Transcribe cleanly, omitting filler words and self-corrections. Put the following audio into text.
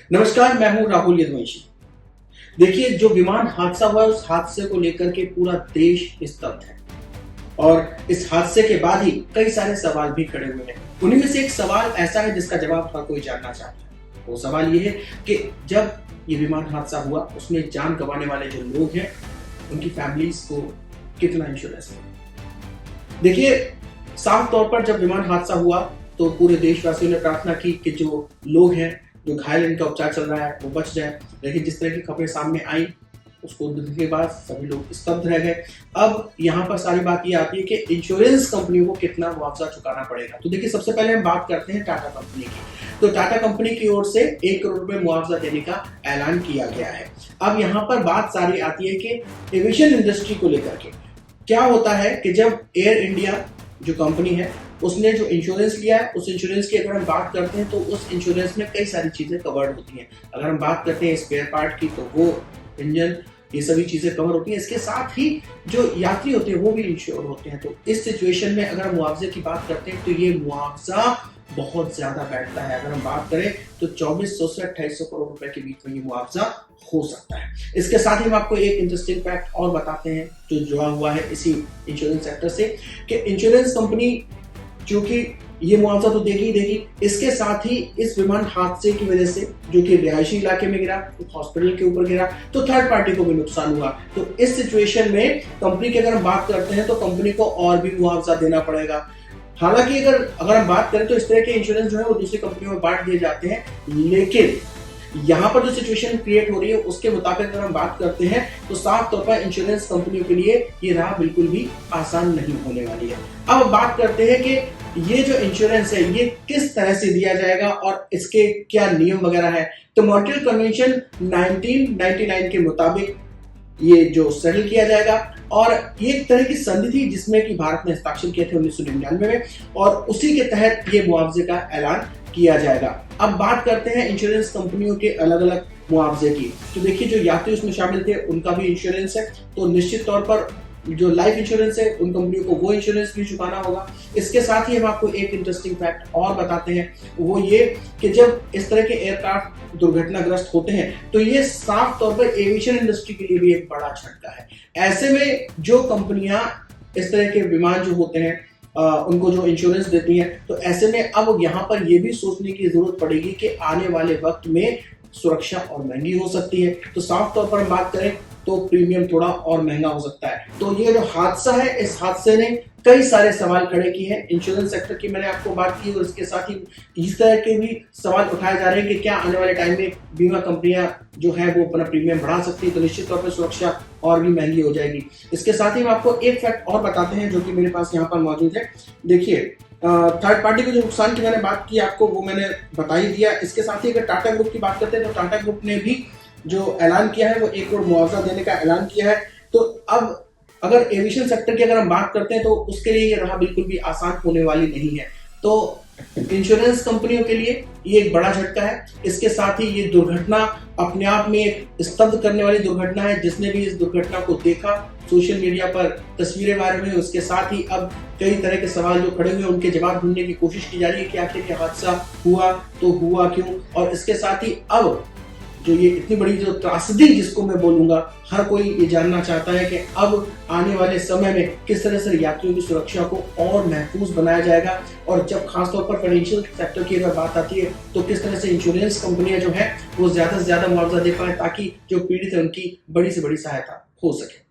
नमस्कार, मैं हूं राहुल यदुवंशी। देखिए, जो विमान हादसा हुआ उस हादसे को लेकर के पूरा देश स्तब्ध है और इस हादसे के बाद ही कई सारे सवाल भी खड़े हुए हैं। उन्हीं में से एक सवाल ऐसा है जिसका जवाब हर कोई जानना चाहता है। वो सवाल ये है कि जब ये विमान हादसा हुआ उसमें जान गंवाने वाले जो लोग हैं उनकी फैमिलीज को कितना इंश्योरेंस मिला। देखिए, साफ तौर पर जब विमान हादसा हुआ तो पूरे देशवासियों ने प्रार्थना की कि जो लोग हैं, जो घायल, इनका उपचार चल रहा है, वो बच जाए। लेकिन जिस तरह की खबरें सामने आई उसको देखने के बाद सभी लोग स्तब्ध रह गए। अब यहाँ पर सारी बात ये आती है कि इंश्योरेंस कंपनी को कितना मुआवजा चुकाना पड़ेगा। तो देखिए, सबसे पहले हम बात करते हैं टाटा कंपनी की। तो टाटा कंपनी की ओर से 1 करोड़ रुपए मुआवजा देने का ऐलान किया गया है। अब यहाँ पर बात सारी आती है कि एविएशन इंडस्ट्री को लेकर के क्या होता है कि जब एयर इंडिया जो कंपनी है उसने जो इंश्योरेंस लिया है, उस इंश्योरेंस की अगर हम बात करते हैं तो उस इंश्योरेंस में कई सारी चीजें कवर्ड होती हैं। अगर हम बात करते हैं स्पेयर पार्ट की तो वो इंजन, ये सभी चीजें कवर होती हैं। इसके साथ ही जो यात्री होते हैं वो भी इंश्योर होते हैं। तो इस सिचुएशन में अगर हम मुआवजे की बात करते हैं तो ये मुआवजा बहुत ज्यादा बैठता है। अगर हम बात करें तो 2400 से 2800 करोड़ रुपए के बीच में ये मुआवजा हो सकता है। इसके साथ ही हम आपको एक इंटरेस्टिंग फैक्ट और बताते हैं जो जुड़ा हुआ है इसी इंश्योरेंस सेक्टर से, कि इंश्योरेंस कंपनी जो कि ये मुआवजा तो देगी ही देगी, इसके साथ ही इस विमान हादसे की वजह से जो कि रिहायशी इलाके में गिरा, हॉस्पिटल के ऊपर गिरा, तो थर्ड पार्टी को भी नुकसान हुआ। तो इस सिचुएशन में कंपनी की अगर हम बात करते हैं तो कंपनी को और भी मुआवजा देना पड़ेगा। हालांकि अगर हम बात करें तो इस तरह के इंश्योरेंस जो है वो दूसरी कंपनियों में बांट दिए जाते हैं, लेकिन यहाँ पर जो सिचुएशन क्रिएट हो रही है उसके मुताबिक अगर हम बात करते हैं तो साफ तौर पर इंश्योरेंस कंपनियों के लिए ये राह बिल्कुल भी आसान नहीं होने वाली है। अब बात करते हैं कि ये जो इंश्योरेंस है ये किस तरह से दिया जाएगा और इसके क्या नियम वगैरह है। तो मॉन्ट्रियल कन्वेंशन 1999 के मुताबिक ये जो सेटल किया जाएगा और ये एक तरह की संधि थी जिसमें कि भारत ने हस्ताक्षर किए थे 1999 में, और उसी के तहत ये मुआवजे का ऐलान किया जाएगा। अब बात करते हैं इंश्योरेंस कंपनियों के अलग अलग मुआवजे की। तो देखिए, जो यात्री उसमें शामिल थे उनका भी इंश्योरेंस है, तो निश्चित तौर पर जो लाइफ इंश्योरेंस है उन कंपनियों को वो इंश्योरेंस भी चुकाना होगा। इसके साथ ही हम आपको एक इंटरेस्टिंग फैक्ट और बताते हैं, वो ये कि जब इस तरह के एयरक्राफ्ट दुर्घटनाग्रस्त होते हैं तो ये साफ तौर पर एविएशन इंडस्ट्री के लिए भी एक बड़ा झटका है। ऐसे में जो कंपनियां इस तरह के विमान जो होते हैं उनको जो इंश्योरेंस देती हैं, तो ऐसे में अब यहाँ पर ये भी सोचने की जरूरत पड़ेगी कि आने वाले वक्त में सुरक्षा और महंगी हो सकती है। तो साफ तौर पर हम बात करें तो प्रीमियम थोड़ा और महंगा हो सकता है। तो ये जो हादसा है, इस हादसे ने कई सारे सवाल खड़े किए हैं। इंश्योरेंस सेक्टर की मैंने आपको बात की और इसके साथ ही इस तरह के भी सवाल उठाए जा रहे हैं कि क्या आने वाले टाइम में बीमा कंपनियां जो है वो अपना प्रीमियम बढ़ा सकती है, तो निश्चित तौर पर सुरक्षा और भी महंगी हो जाएगी। इसके साथ ही हम आपको एक फैक्ट और बताते हैं जो कि मेरे पास यहाँ पर मौजूद है। देखिए, थर्ड पार्टी के जो नुकसान की मैंने बात की आपको वो मैंने बता ही दिया। इसके साथ ही अगर टाटा ग्रुप की बात करते हैं तो टाटा ग्रुप ने भी जो ऐलान किया है वो 1 करोड़ मुआवजा देने का ऐलान किया है। तो अब अगर एविएशन सेक्टर की अगर हम बात करते हैं तो उसके लिए ये राह बिल्कुल भी आसान होने वाली नहीं है। तो इंश्योरेंस कंपनियों के लिए ये एक बड़ा झटका है। इसके साथ ही ये दुर्घटना अपने आप में एक स्तब्ध करने वाली दुर्घटना है। जिसने भी इस दुर्घटना को देखा, सोशल मीडिया पर तस्वीरें वायरल हुई, उसके साथ ही अब कई तरह के सवाल जो खड़े हुए उनके जवाब ढूंढने की कोशिश की जा रही है कि आखिर ये हादसा हुआ तो हुआ क्यों। और इसके साथ ही अब जो ये इतनी बड़ी जो त्रासदी जिसको मैं बोलूंगा, हर कोई ये जानना चाहता है कि अब आने वाले समय में किस तरह से यात्रियों की सुरक्षा को और महफूज बनाया जाएगा, और जब खासतौर पर फाइनेंशियल सेक्टर की अगर बात आती है तो किस तरह से इंश्योरेंस कंपनियां जो है वो ज्यादा से ज्यादा मुआवजा दे पाए ताकि जो पीड़ित है उनकी बड़ी से बड़ी सहायता हो सके।